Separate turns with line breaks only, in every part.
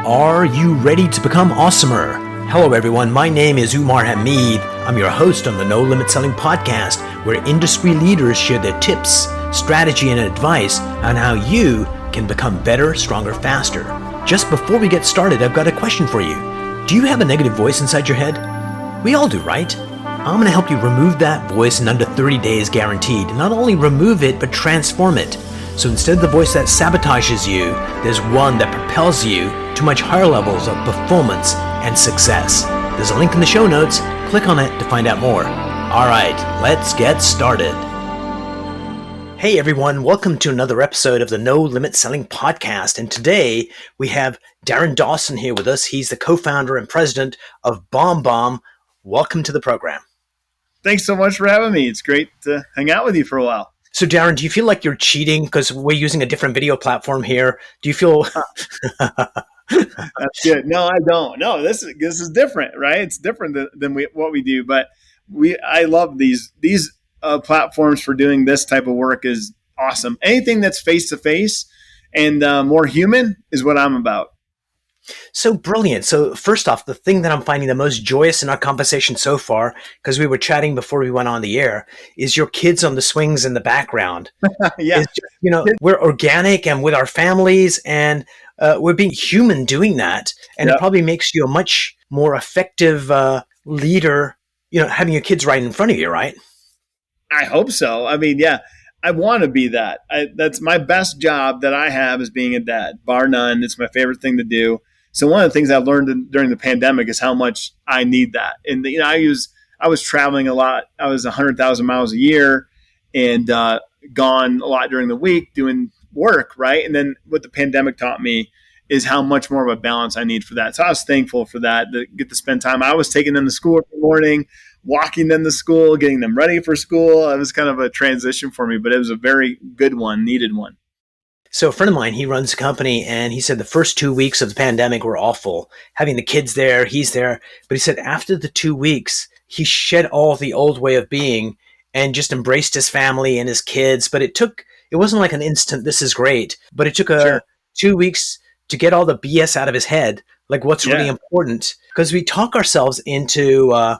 Are you ready to become awesomer? Hello everyone, my name is Umar Hamid. I'm your host on the No Limit Selling podcast, where industry leaders share their tips, strategy, and advice on how you can become better, stronger, faster. Just before we get started, I've got a question for you. Do you have a negative voice inside your head? We all do, right? I'm going to help you remove that voice in under 30 days guaranteed. Not only remove it, but transform it. So instead of the voice that sabotages you, there's one that propels you to much higher levels of performance and success. There's a link in the show notes. Click on it to find out more. All right, let's get started. Hey everyone, welcome to another episode of the No Limit Selling podcast. And today we have Darin Dawson here with us. He's the co-founder and president of BombBomb. Welcome to the program.
Thanks so much for having me. It's great to hang out with you for a while.
So Darin, do you feel like you're cheating because we're using a different video platform here? Do you feel...
That's good. No, I don't. No, this is different, right? It's different than what we do. But I love these platforms for doing this type of work is awesome. Anything that's face-to-face and more human is what I'm about.
So brilliant. So first off, the thing that I'm finding the most joyous in our conversation so far, because we were chatting before we went on the air, is your kids on the swings in the background.
Yeah.
We're organic and with our families, and we're being human doing that. And It probably makes you a much more effective leader, having your kids right in front of you, right?
I hope so. I mean, yeah, I want to be that. That's my best job that I have is being a dad, bar none. It's my favorite thing to do. So one of the things I've learned during the pandemic is how much I need that. And I was traveling a lot. I was 100,000 miles a year and gone a lot during the week doing work, right? And then what the pandemic taught me is how much more of a balance I need for that. So I was thankful for that, to get to spend time. I was taking them to school every morning, walking them to school, getting them ready for school. It was kind of a transition for me, but it was a very good one, needed one.
So a friend of mine, he runs a company, and he said the first 2 weeks of the pandemic were awful. Having the kids there, he's there. But he said after the 2 weeks, he shed all the old way of being and just embraced his family and his kids. But it wasn't like an instant, this is great. But it took 2 weeks to get all the BS out of his head, like what's really important. Because we talk ourselves into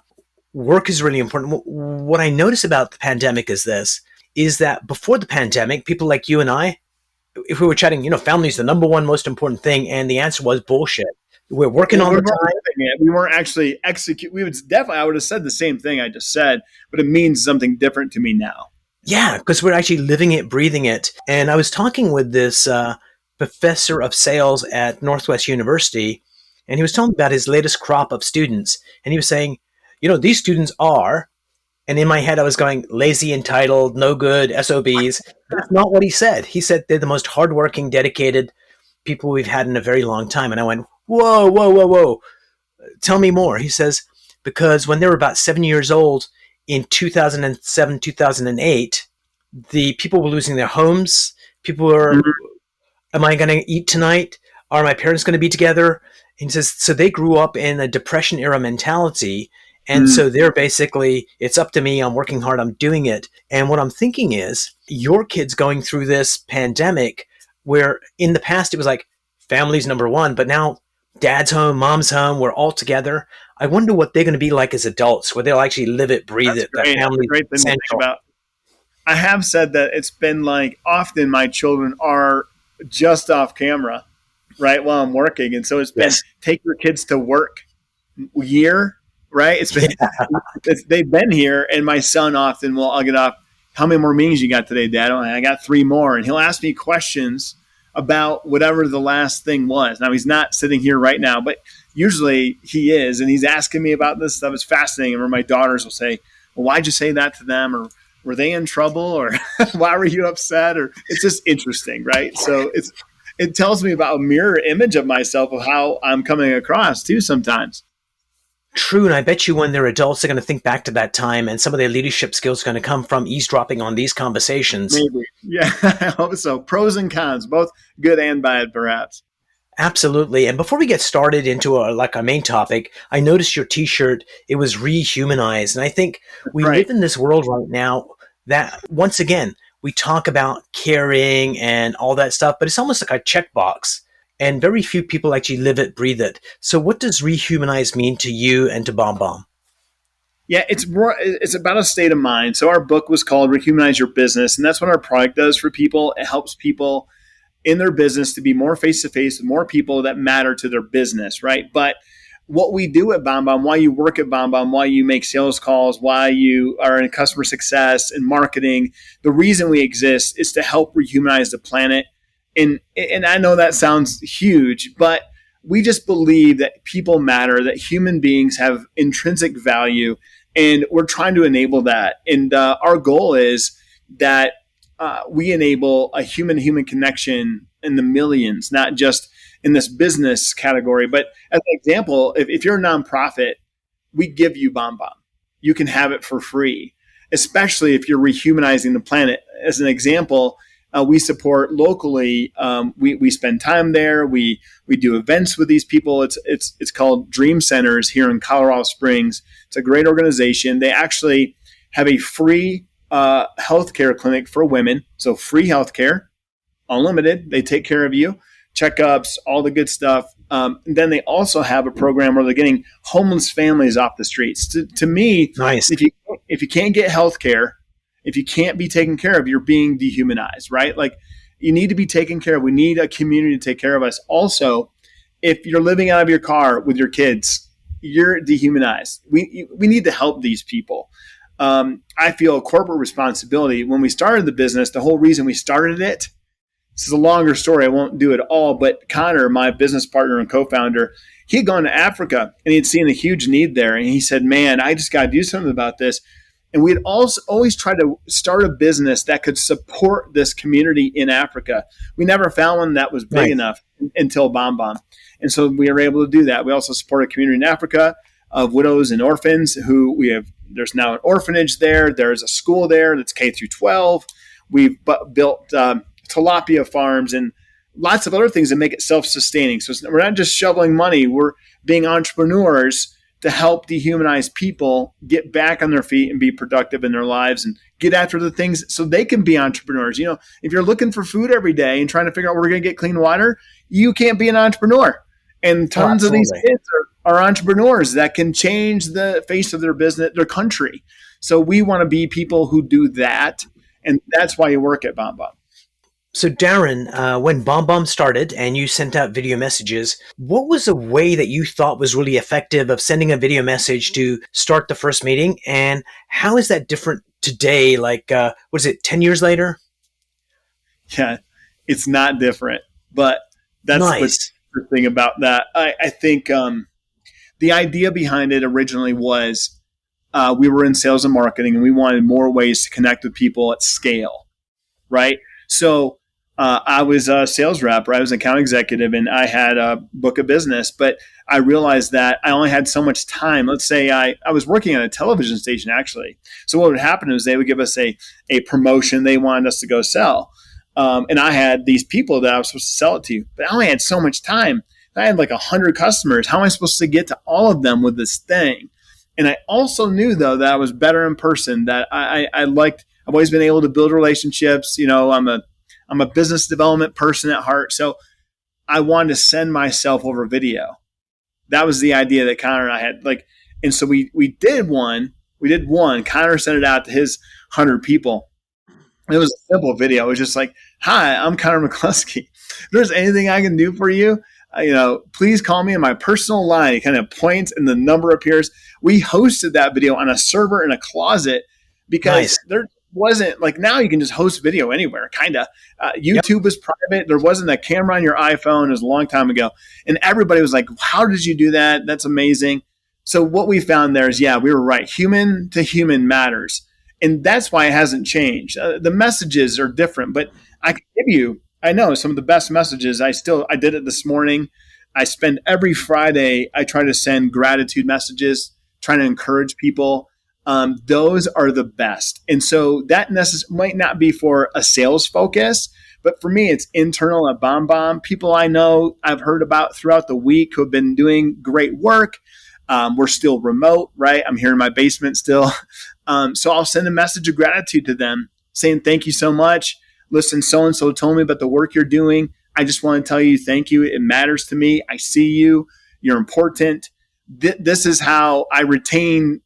work is really important. What I notice about the pandemic is that before the pandemic, people like you and I, if we were chatting, family is the number one most important thing. And the answer was bullshit. We're working on the time.
We weren't actually execute. I would have said the same thing I just said, but it means something different to me now.
Yeah, because we're actually living it, breathing it. And I was talking with this professor of sales at Northwest University, and he was telling me about his latest crop of students. And he was saying, these students are, and in my head, I was going, lazy, entitled, no good, SOBs. That's not what he said. He said they're the most hardworking, dedicated people we've had in a very long time. And I went, whoa. Tell me more. He says, because when they were about 7 years old in 2007, 2008, the people were losing their homes. People were, am I going to eat tonight? Are my parents going to be together? And he says, so they grew up in a Depression era mentality. And so they're basically, it's up to me, I'm working hard, I'm doing it. And what I'm thinking is, your kids going through this pandemic, where in the past it was like, family's number one, but now dad's home, mom's home, we're all together. I wonder what they're going to be like as adults, where they'll actually live it, breathe it.
That's a great thing to think about. I have said that it's been like, often my children are just off camera, right, while I'm working. And so it's been, take your kids to work year, right? It's been they've been here, and my son often I'll get off. How many more meetings you got today, Dad? I got 3 more, and he'll ask me questions about whatever the last thing was. Now he's not sitting here right now, but usually he is, and he's asking me about this stuff. It's fascinating. Or my daughters will say, "Well, why'd you say that to them?" Or "Were they in trouble?" Or "Why were you upset?" Or it's just interesting, right? So it tells me about a mirror image of myself of how I'm coming across too sometimes.
True, and I bet you when they're adults, they're going to think back to that time, and some of their leadership skills are going to come from eavesdropping on these conversations.
Maybe. Yeah, I hope so. Pros and cons, both good and bad, perhaps.
Absolutely. And before we get started into our main topic, I noticed your T-shirt. It was re-humanize. And I think we live in this world right now that, once again, we talk about caring and all that stuff, but it's almost like a checkbox. and very few people actually live it, breathe it. So what does rehumanize mean to you and to BombBomb?
Yeah, it's about a state of mind. So our book was called Rehumanize Your Business, and that's what our product does for people. It helps people in their business to be more face-to-face with more people that matter to their business, right? But what we do at BombBomb, why you work at BombBomb, why you make sales calls, why you are in customer success and marketing, the reason we exist is to help rehumanize the planet. And I know that sounds huge, but we just believe that people matter, that human beings have intrinsic value, and we're trying to enable that. And our goal is that we enable a human-human connection in the millions, not just in this business category. But as an example, if you're a nonprofit, we give you BombBomb. You can have it for free, especially if you're rehumanizing the planet. As an example, we support locally. We spend time there. We do events with these people. It's called Dream Centers here in Colorado Springs. It's a great organization. They actually have a free healthcare clinic for women. So free healthcare, unlimited. They take care of you, checkups, all the good stuff. And then they also have a program where they're getting homeless families off the streets. To me,
Nice.
If you can't get healthcare, if you can't be taken care of, you're being dehumanized, right? Like you need to be taken care of. We need a community to take care of us. Also, if you're living out of your car with your kids, you're dehumanized. We need to help these people. I feel a corporate responsibility. When we started the business, the whole reason we started it, this is a longer story. I won't do it all, but Connor, my business partner and co-founder, he had gone to Africa and he had seen a huge need there. And he said, man, I just got to do something about this. And we had also always tried to start a business that could support this community in Africa. We never found one that was big enough until BombBomb. And so we were able to do that. We also support a community in Africa of widows and orphans who there's now an orphanage there. There's a school there that's K through 12. We've built tilapia farms and lots of other things that make it self-sustaining. So we're not just shoveling money. We're being entrepreneurs to help dehumanize people get back on their feet and be productive in their lives and get after the things so they can be entrepreneurs. You know, if you're looking for food every day and trying to figure out where we're going to get clean water, you can't be an entrepreneur. And tons of these kids are entrepreneurs that can change the face of their business, their country. So we want to be people who do that. And that's why you work at BombBomb.
So Darin, when BombBomb started and you sent out video messages, what was a way that you thought was really effective of sending a video message to start the first meeting? And how is that different today? Like, what is it, 10 years later?
Yeah, it's not different, but that's what's interesting about that. I think the idea behind it originally was we were in sales and marketing and we wanted more ways to connect with people at scale, right? So I was a sales rep, or I was an account executive, and I had a book of business, but I realized that I only had so much time. Let's say I was working at a television station, actually. So what would happen is they would give us a promotion they wanted us to go sell. And I had these people that I was supposed to sell it to, but I only had so much time. I had like 100 customers. How am I supposed to get to all of them with this thing? And I also knew, though, that I was better in person, that I liked. I've always been able to build relationships. You know, I'm a business development person at heart. So I wanted to send myself over video. That was the idea that Connor and I had. And so we did one. Connor sent it out to his 100 people. It was a simple video. It was just like, hi, I'm Connor McCluskey. If there's anything I can do for you, please call me on my personal line. It kind of points and the number appears. We hosted that video on a server in a closet because there wasn't, like, now you can just host video anywhere, kind of. YouTube was private. There wasn't a camera on your iPhone. It was a long time ago. And everybody was like, how did you do that? That's amazing. So what we found there is, we were right. Human to human matters. And that's why it hasn't changed. The messages are different, but I can give you, I know some of the best messages. I did it this morning. I spend every Friday, I try to send gratitude messages, trying to encourage people. Those are the best. And so that might not be for a sales focus, but for me, it's internal at BombBomb. People I know, I've heard about throughout the week who have been doing great work. We're still remote, right? I'm here in my basement still. So I'll send a message of gratitude to them saying, thank you so much. Listen, so-and-so told me about the work you're doing. I just want to tell you, thank you. It matters to me. I see you. You're important. This is how I retain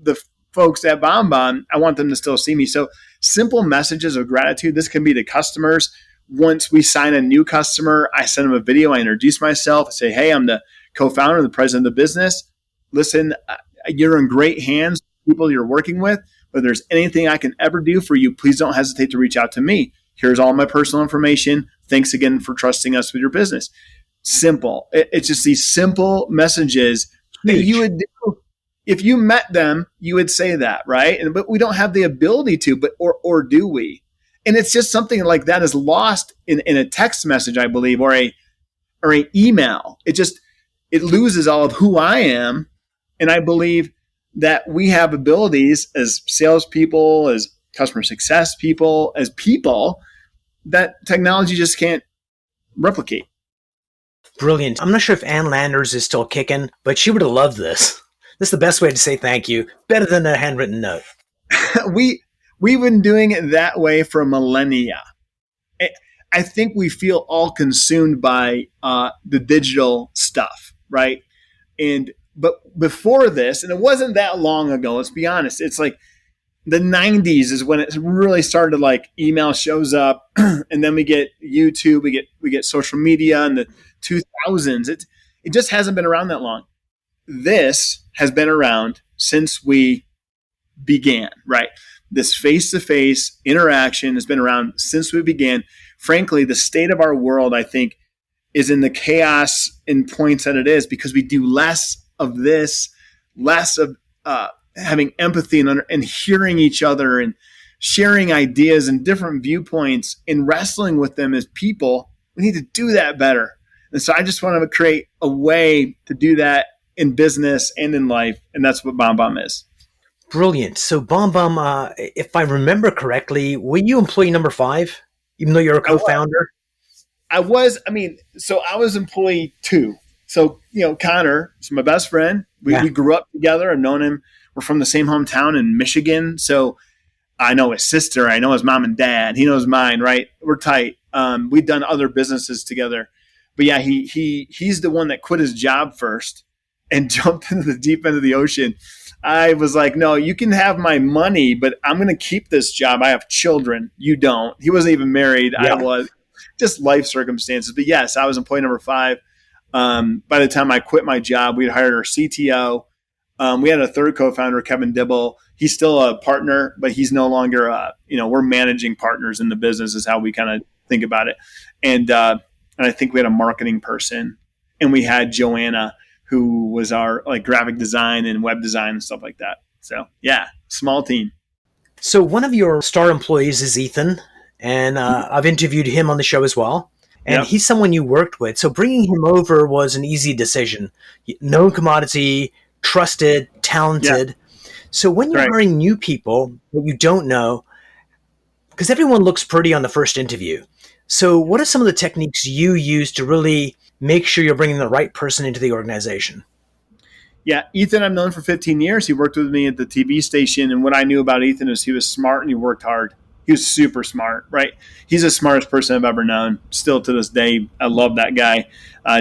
the folks at BombBomb. I want them to still see me. So simple messages of gratitude. This can be to customers. Once we sign a new customer, I send them a video. I introduce myself. I say, hey, I'm the co-founder, the president of the business. Listen, you're in great hands, people you're working with. But if there's anything I can ever do for you, please don't hesitate to reach out to me. Here's all my personal information. Thanks again for trusting us with your business. Simple. It's just these simple messages that you would do. If you met them, you would say that, right? But we don't have the ability to, or do we? And it's just something like that is lost in a text message, I believe, or an email. It loses all of who I am. And I believe that we have abilities as salespeople, as customer success people, as people that technology just can't replicate.
Brilliant. I'm not sure if Ann Landers is still kicking, but she would have loved this. This is the best way to say thank you. Better than a handwritten note.
We've been doing it that way for millennia. I think we feel all consumed by the digital stuff, right? But before this, and it wasn't that long ago, let's be honest, it's like the 90s is when it really started, like email shows up and then we get YouTube, we get social media in the 2000s. It just hasn't been around that long. This has been around since we began, right? This face-to-face interaction has been around since we began. Frankly, the state of our world, I think, is in the chaos in points that it is because we do less of this, less of having empathy and hearing each other and sharing ideas and different viewpoints and wrestling with them as people. We need to do that better. And so I just want to create a way to do that in business and in life. And that's what BombBomb is.
Brilliant. So BombBomb, if I remember correctly, were you employee number 5, even though you're a co-founder?
I was employee 2. So, Connor is my best friend. We grew up together. I've known him. We're from the same hometown in Michigan. So I know his sister. I know his mom and dad. He knows mine, right? We're tight. We've done other businesses together. But yeah, he's the one that quit his job first and jumped into the deep end of the ocean. I was like, no, you can have my money, but I'm going to keep this job. I have children. You don't. He wasn't even married. Yeah. I was. Just life circumstances. But yes, I was employee number 5. By the time I quit my job, we'd hired our CTO. We had a third co-founder, Kevin Dibble. He's still a partner, but he's no longer, we're managing partners in the business is how we kind of think about it. And I think we had a marketing person, and we had Joanna, who was our graphic design and web design and stuff like that. So yeah, small team.
So one of your star employees is Ethan, and I've interviewed him on the show as well. And he's someone you worked with. So bringing him over was an easy decision. Known commodity, trusted, talented. Yeah. So when you're hiring new people that you don't know, because everyone looks pretty on the first interview. So what are some of the techniques you use to really make sure you're bringing the right person into the organization?
Yeah, Ethan, I've known for 15 years. He worked with me at the TV station. And what I knew about Ethan is he was smart and he worked hard. He was super smart, right? He's the smartest person I've ever known. Still to this day, I love that guy.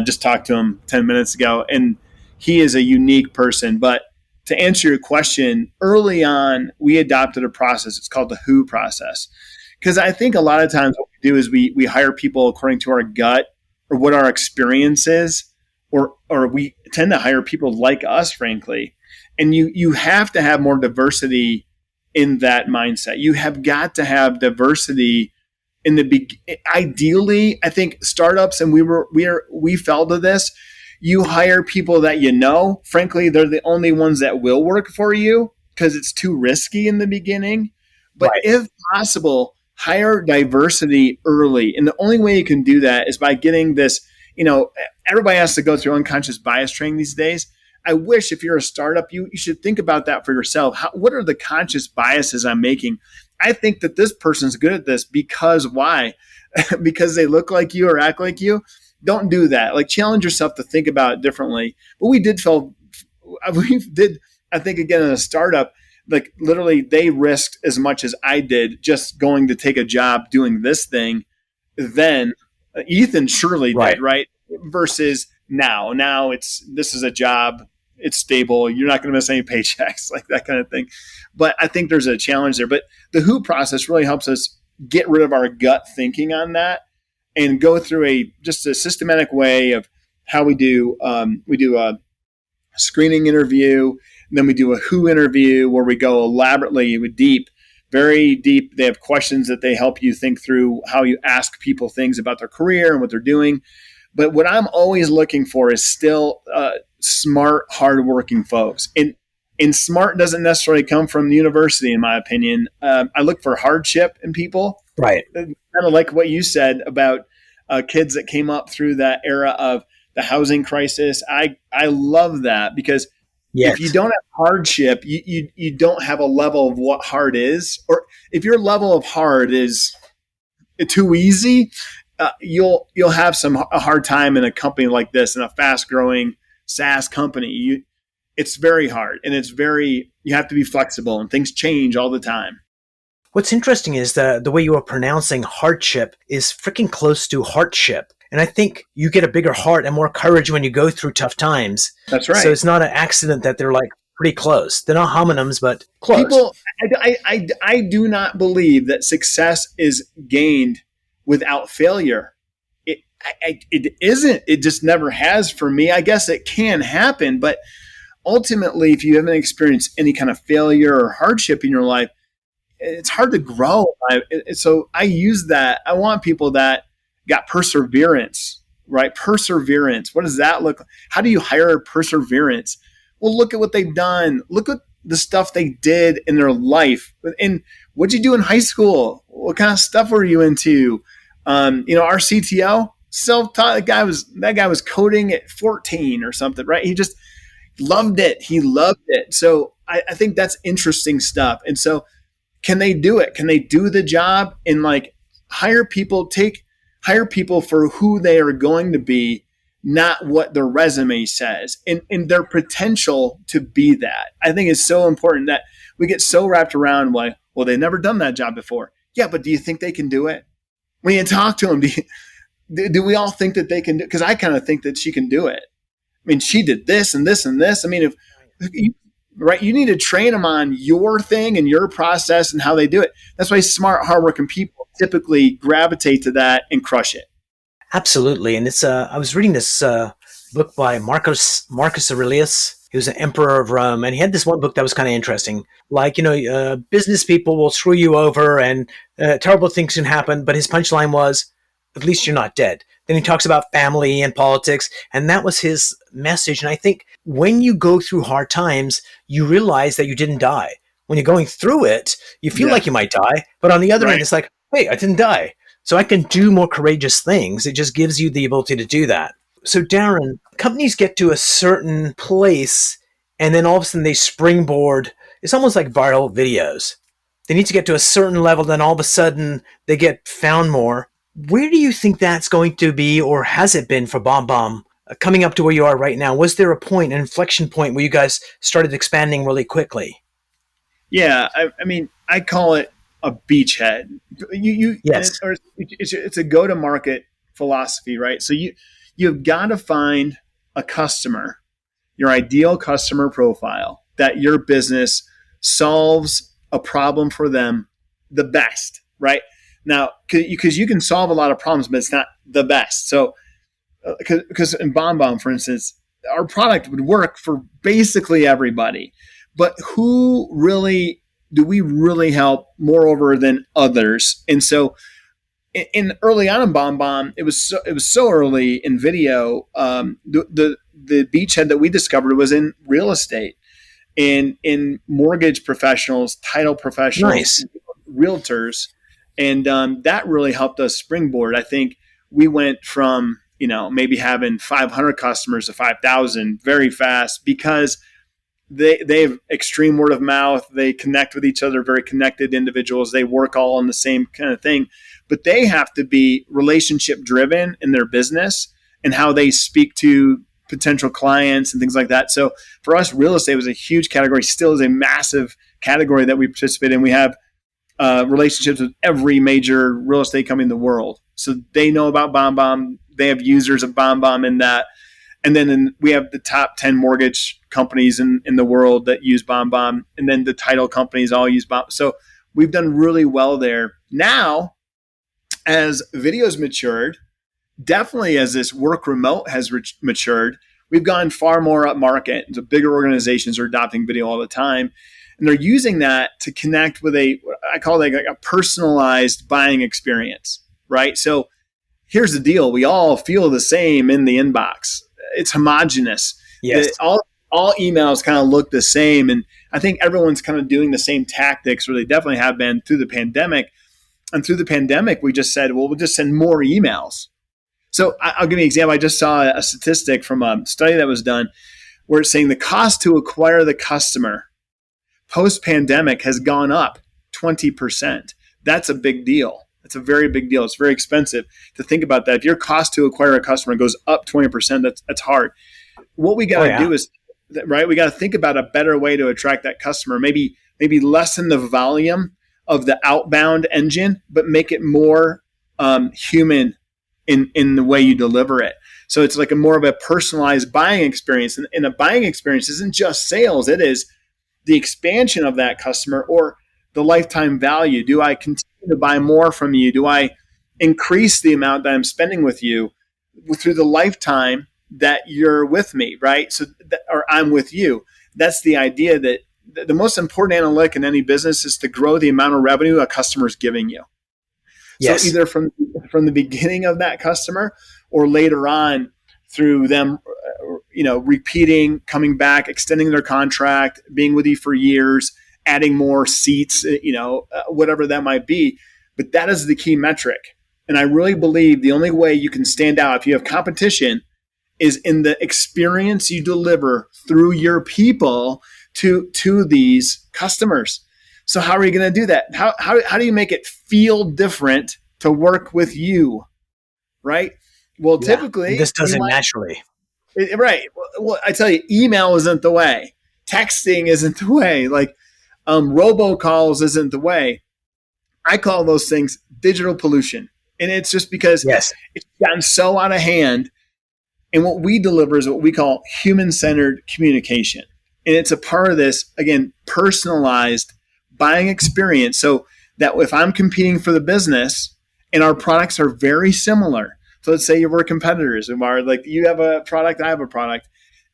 Just talked to him 10 minutes ago. And he is a unique person. But to answer your question, early on, we adopted a process. It's called the WHO process. Because I think a lot of times what we do is we hire people according to our gut or what our experience is, or we tend to hire people like us, frankly. And you have to have more diversity in that mindset. You have got to have diversity in ideally, I think startups, and we fell to this. You hire people that frankly, they're the only ones that will work for you because it's too risky in the beginning. But if possible, hire diversity early. And the only way you can do that is by getting this, everybody has to go through unconscious bias training these days. I wish if you're a startup, you should think about that for yourself. What are the conscious biases I'm making? I think that this person's good at this because why? Because they look like you or act like you. Don't do that. Challenge yourself to think about it differently. But we did, I think, again, in a startup, literally they risked as much as I did just going to take a job doing this thing. Then Ethan surely
Right.
did, right? Versus now this is a job, it's stable, you're not going to miss any paychecks, like that kind of thing. But I think there's a challenge there. But the who process really helps us get rid of our gut thinking on that and go through just a systematic way of how we do a screening interview, and then we do a who interview where we go elaborately deep, very deep. They have questions that they help you think through how you ask people things about their career and what they're doing. But what I'm always looking for is still smart, hardworking folks. And smart doesn't necessarily come from the university, in my opinion. I look for hardship in people.
Right.
Kind of like what you said about kids that came up through that era of the housing crisis. I love that because
Yes.
if you don't have hardship, you don't have a level of what hard is. Or if your level of hard is too easy, you'll have a hard time in a company like this, in a fast growing SaaS company. It's very hard, and you have to be flexible, and things change all the time.
What's interesting is the way you are pronouncing hardship is freaking close to heartship. And I think you get a bigger heart and more courage when you go through tough times.
That's right.
So it's not an accident that they're like pretty close. They're not homonyms, but close.
People, I do not believe that success is gained without failure. It isn't. It just never has for me. I guess it can happen, but ultimately, if you haven't experienced any kind of failure or hardship in your life, it's hard to grow. So I use that. I want people that got perseverance, right? Perseverance. What does that look like? How do you hire perseverance? Well, look at what they've done. Look at the stuff they did in their life. And what'd you do in high school? What kind of stuff were you into? Our CTO, self-taught. That guy was coding at 14 or something, right? He just loved it. He loved it. So I think that's interesting stuff. And so can they do it? Can they do the job and hire people for who they are going to be, not what their resume says, and their potential to be that. I think it's so important that we get so wrapped around well, they've never done that job before. Yeah, but do you think they can do it? When you talk to them, do we all think that they can do it? Because I kind of think that she can do it. I mean, she did this and this and this. I mean, you need to train them on your thing and your process and how they do it. That's why smart, hardworking people typically gravitate to that and crush it.
Absolutely. And it's I was reading this book by Marcus Aurelius. He was an emperor of Rome, and he had this one book that was kind of interesting. Business people will screw you over, and terrible things can happen. But his punchline was, at least you're not dead. Then he talks about family and politics, and that was his message. And I think when you go through hard times, you realize that you didn't die. When you're going through it, you feel like you might die, but on the other end, it's like, hey, I didn't die. So I can do more courageous things. It just gives you the ability to do that. So Darin, companies get to a certain place, and then all of a sudden they springboard. It's almost like viral videos. They need to get to a certain level, then all of a sudden they get found more. Where do you think that's going to be, or has it been for BombBomb coming up to where you are right now? Was there an inflection point where you guys started expanding really quickly?
Yeah, I mean, I call it a beachhead.
Yes.
It's a go-to-market philosophy, right? So you've got to find a customer, your ideal customer profile, that your business solves a problem for them the best, right? Now, because you can solve a lot of problems, but it's not the best. So, because in BombBomb, for instance, our product would work for basically everybody, but who really do we really help moreover than others? And so, in early on in BombBomb, it was so early in video. The beachhead that we discovered was in real estate, in mortgage professionals, title professionals,
nice.
Realtors. And that really helped us springboard. I think we went from, maybe having 500 customers to 5,000 very fast because they have extreme word of mouth. They connect with each other, very connected individuals. They work all on the same kind of thing. But they have to be relationship driven in their business and how they speak to potential clients and things like that. So for us, real estate was a huge category, still is a massive category that we participate in. We have relationships with every major real estate company in the world. So they know about BombBomb. They have users of BombBomb in that. And then we have the top 10 mortgage companies in the world that use BombBomb. And then the title companies all use BombBomb. So we've done really well there. Now, as video's matured, definitely as this work remote has matured, we've gone far more up market. So bigger organizations are adopting video all the time. And they're using that to connect with I call it like a personalized buying experience, right? So here's the deal. We all feel the same in the inbox. It's homogenous.
Yes.
All emails kind of look the same. And I think everyone's kind of doing the same tactics, or they definitely have been through the pandemic. And through the pandemic, we just said, well, we'll just send more emails. So I'll give you an example. I just saw a statistic from a study that was done where it's saying the cost to acquire the customer post-pandemic has gone up 20%. That's a big deal. It's a very big deal. It's very expensive to think about that. If your cost to acquire a customer goes up 20%, that's hard. What we got to do is, right, we got to think about a better way to attract that customer. Maybe lessen the volume of the outbound engine, but make it more human in the way you deliver it. So it's like a more of a personalized buying experience. And a buying experience isn't just sales. It is the expansion of that customer or the lifetime value. Do I continue to buy more from you? Do I increase the amount that I'm spending with you through the lifetime that you're with me, right? Or I'm with you. That's the idea that the most important analytic in any business is to grow the amount of revenue a customer is giving you. Yes. So either from the beginning of that customer or later on through them, repeating, coming back, extending their contract, being with you for years, adding more seats, whatever that might be. But that is the key metric. And I really believe the only way you can stand out if you have competition is in the experience you deliver through your people to these customers. So how are you going to do that? How do you make it feel different to work with you, right? Well, typically
this does it naturally.
Right. Well, I tell you, email isn't the way. Texting isn't the way. Like robocalls isn't the way. I call those things digital pollution. And it's just because it's gotten so out of hand. And what we deliver is what we call human-centered communication. And it's a part of this, again, personalized buying experience. So that if I'm competing for the business and our products are very similar, so let's say we're competitors, Umar, like you have a product, I have a product,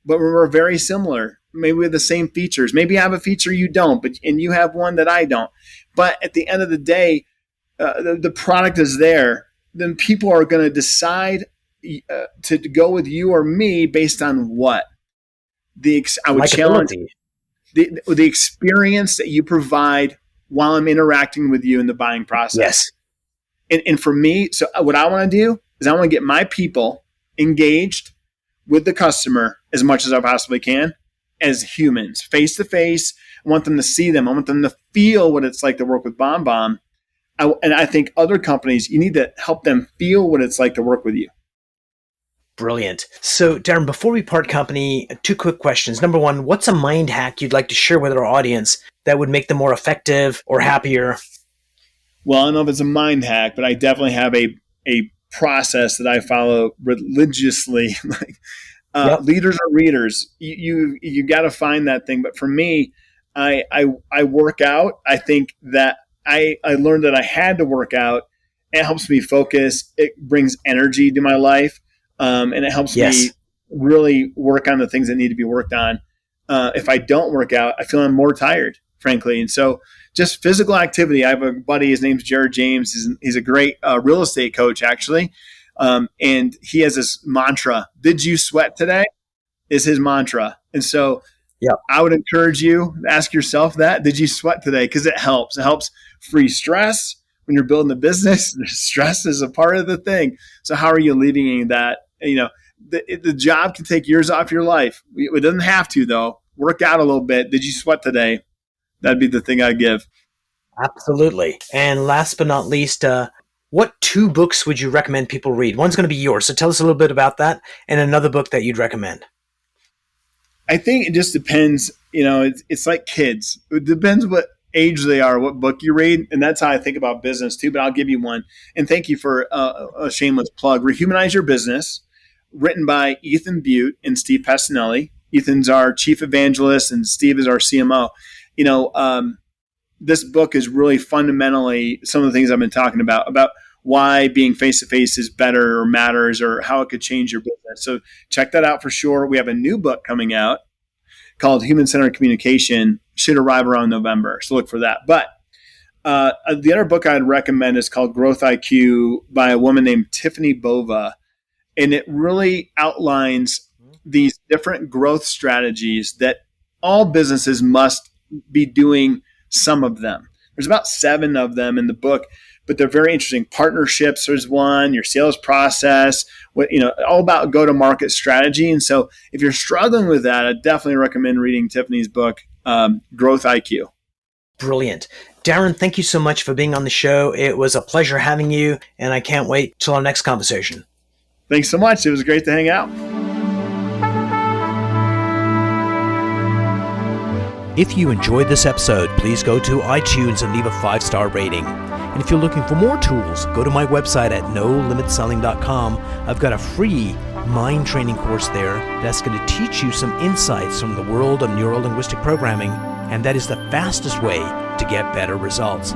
but we're very similar. Maybe we have the same features. Maybe I have a feature you don't, and you have one that I don't. But at the end of the day, the product is there. Then people are going to decide to go with you or me based on what? I would challenge the experience that you provide while I'm interacting with you in the buying process. Yes. And for me, so what I want to do is I want to get my people engaged with the customer as much as I possibly can as humans, face to face. I want them to see them. I want them to feel what it's like to work with BombBomb. And I think other companies, you need to help them feel what it's like to work with you.
Brilliant. So, Darin, before we part company, 2 quick questions. Number 1, what's a mind hack you'd like to share with our audience that would make them more effective or happier?
Well, I don't know if it's a mind hack, but I definitely have a process that I follow religiously. Leaders are readers. You got to find that thing. But for me, I work out. I think that I learned that I had to work out. It helps me focus. It brings energy to my life. And it helps me really work on the things that need to be worked on. If I don't work out, I feel I'm more tired, frankly. And so just physical activity. I have a buddy, his name's Jared James. He's a great real estate coach, actually. And he has this mantra, "Did you sweat today?" is his mantra. And so I would encourage you to ask yourself that. Did you sweat today? Because it helps. It helps free stress. When you're building a business, stress is a part of the thing. So how are you alleviating that? The job can take years off your life. It doesn't have to, though. Work out a little bit. Did you sweat today? That'd be the thing I'd give.
Absolutely. And last but not least, what 2 books would you recommend people read? One's going to be yours. So tell us a little bit about that and another book that you'd recommend. I
think it just depends. It's like kids. It depends what age they are, what book you read. And that's how I think about business too. But I'll give you one. And thank you for a shameless plug. Re-Humanize Your Business, written by Ethan Butte and Steve Passanelli. Ethan's our chief evangelist and Steve is our CMO. This book is really fundamentally some of the things I've been talking about why being face-to-face is better or matters or how it could change your business. So check that out for sure. We have a new book coming out called Human-Centered Communication, should arrive around November. So look for that. But the other book I'd recommend is called Growth IQ by a woman named Tiffany Bova. And it really outlines these different growth strategies that all businesses must be doing some of them. There's about 7 of them in the book, but they're very interesting. Partnerships, there's one, your sales process, all about go-to-market strategy. And so if you're struggling with that, I definitely recommend reading Tiffany's book, Growth IQ.
Brilliant. Darin, thank you so much for being on the show. It was a pleasure having you, and I can't wait till our next conversation.
Thanks so much. It was great to hang out.
If you enjoyed this episode, please go to iTunes and leave a 5-star rating. And if you're looking for more tools, go to my website at nolimitselling.com. I've got a free mind training course there that's going to teach you some insights from the world of neuro-linguistic programming, and that is the fastest way to get better results.